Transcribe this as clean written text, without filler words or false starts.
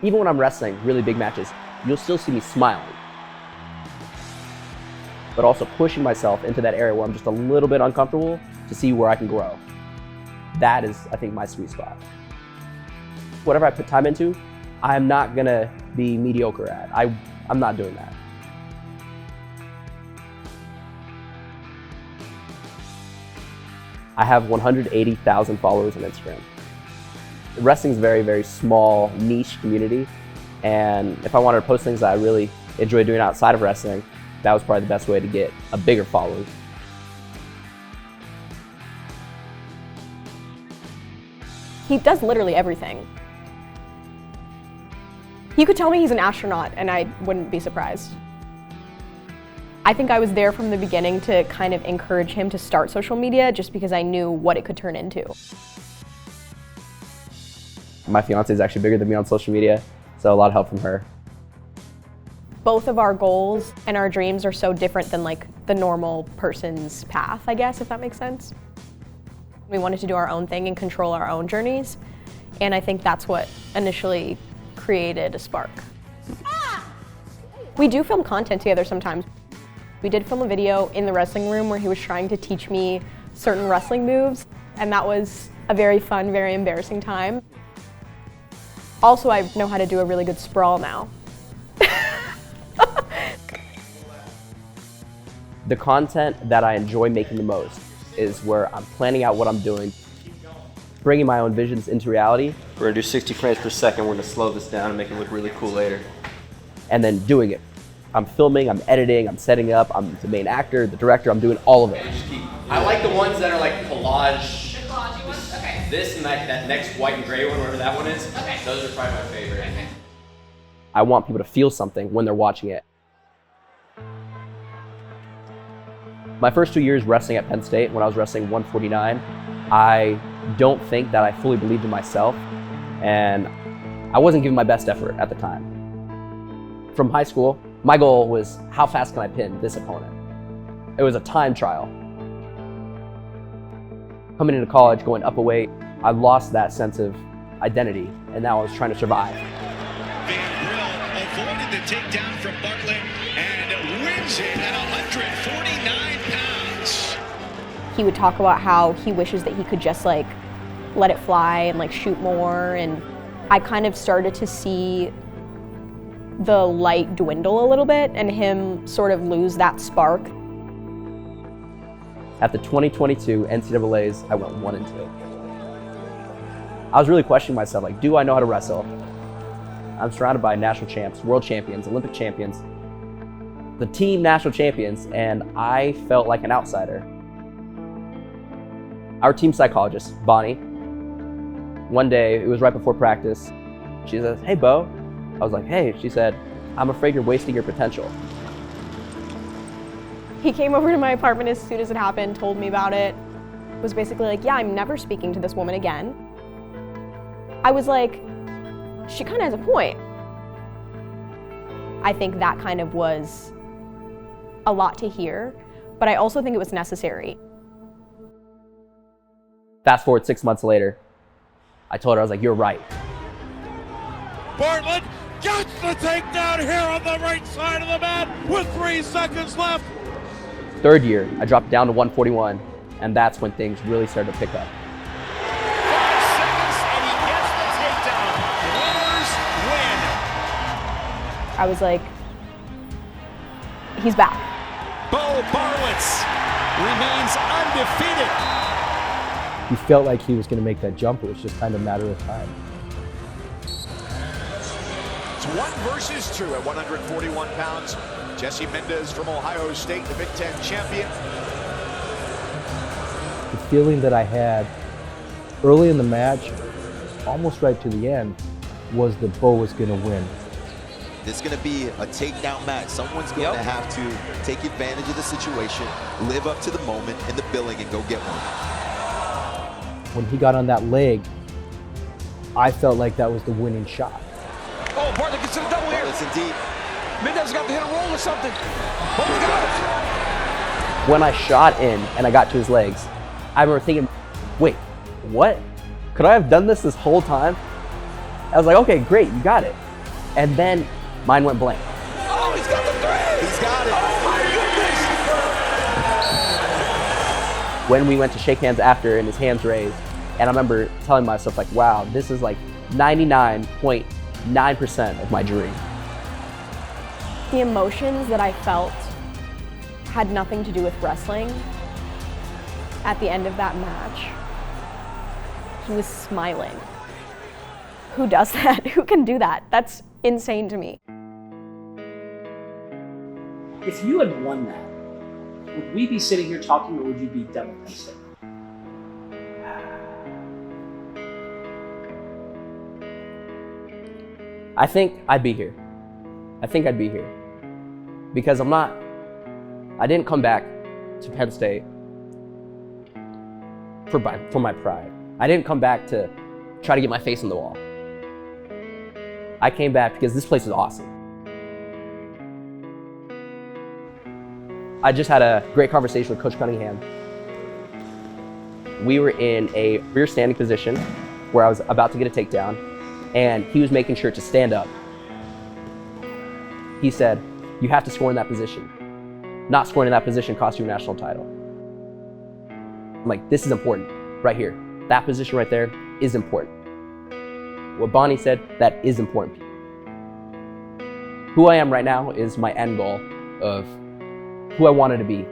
Even when I'm wrestling really big matches, you'll still see me smiling, but also pushing myself into that area where I'm just a little bit uncomfortable to see where I can grow. That is, I think, my sweet spot. Whatever I put time into, I'm not gonna be mediocre at. I'm not doing that. I have 180,000 followers on Instagram. Wrestling's a very, very small, niche community. And if I wanted to post things that I really enjoy doing outside of wrestling, that was probably the best way to get a bigger following. He does literally everything. He could tell me he's an astronaut and I wouldn't be surprised. I think I was there from the beginning to kind of encourage him to start social media just because I knew what it could turn into. My fiance is actually bigger than me on social media, so a lot of help from her. Both of our goals and our dreams are so different than like the normal person's path, I guess, if that makes sense. We wanted to do our own thing and control our own journeys, and I think that's what initially created a spark. We do film content together sometimes. We did film a video in the wrestling room where he was trying to teach me certain wrestling moves, and that was a very fun, very embarrassing time. Also, I know how to do a really good sprawl now. The content that I enjoy making the most is where I'm planning out what I'm doing, bringing my own visions into reality. We're gonna do 60 frames per second. We're gonna slow this down and make it look really cool later. And then doing it. I'm filming, I'm editing, I'm setting up, I'm the main actor, the director, I'm doing all of it. I like the ones that are like collage. The collage ones? Okay. This and that next white and gray one, whatever that one is. Okay. Those are probably my favorite. Okay. I want people to feel something when they're watching it. My first 2 years wrestling at Penn State, when I was wrestling 149, I don't think that I fully believed in myself, and I wasn't giving my best effort at the time. From high school, my goal was, how fast can I pin this opponent? It was a time trial. Coming into college, going up a weight, I lost that sense of identity, and now I was trying to survive. Van Brill avoided the takedown from Bartlett and wins it at 149 pounds. He would talk about how he wishes that he could just like let it fly and like shoot more, and I kind of started to see the light dwindle a little bit and him sort of lose that spark. At the 2022 NCAAs, I went 1-2. I was really questioning myself, like, do I know how to wrestle? I'm surrounded by national champs, world champions, Olympic champions, the team national champions, and I felt like an outsider. Our team psychologist, Bonnie, one day, it was right before practice, she says, "Hey, Beau." I was like, "Hey," she said, "I'm afraid you're wasting your potential." He came over to my apartment as soon as it happened, told me about it, was basically like, "Yeah, I'm never speaking to this woman again." I was like, she kind of has a point. I think that kind of was a lot to hear, but I also think it was necessary. Fast forward 6 months later, I told her, I was like, "You're right." Bartlett gets the takedown here on the right side of the mat with 3 seconds left. Third year, I dropped down to 141, and that's when things really started to pick up. 5 seconds and he gets the takedown. Winners win. I was like, he's back. Beau Bartlett remains undefeated. He felt like he was going to make that jump. It was just kind of a matter of time. It's 1 versus 2 at 141 pounds. 𝗧𝗵𝗲 from Ohio State, the Big Ten champion. The feeling that I had early in the match, almost right to the end, was that Beau was going to win. This is going to be a takedown match. Someone's going to have to take advantage of the situation, live up to the moment in the billing, and go get one. When he got on that leg, I felt like that was the winning shot. Oh, Bartlett gets to the double here. Bartlett's indeed. Mendez's got to hit a roll or something. Oh, he got it. When I shot in and I got to his legs, I remember thinking, wait, what? Could I have done this whole time? I was like, okay, great, you got it. And then mine went blank. Oh, he's got the three! He's got it! Oh my goodness! When we went to shake hands after and his hands raised, and I remember telling myself like, wow, this is like 99.9% of my dream. The emotions that I felt had nothing to do with wrestling. At the end of that match, he was smiling. Who does that? Who can do that? That's insane to me. If you had won that, would we be sitting here talking, or would you be done with Penn State? I think I'd be here. Because I didn't come back to Penn State for my pride. I didn't come back to try to get my face on the wall. I came back because this place is awesome. I just had a great conversation with Coach Cunningham. We were in a rear standing position where I was about to get a takedown, and he was making sure to stand up. He said, you have to score in that position. Not scoring in that position costs you a national title. I'm like, this is important, right here. That position right there is important. What Bonnie said, that is important. Who I am right now is my end goal of who I wanted to be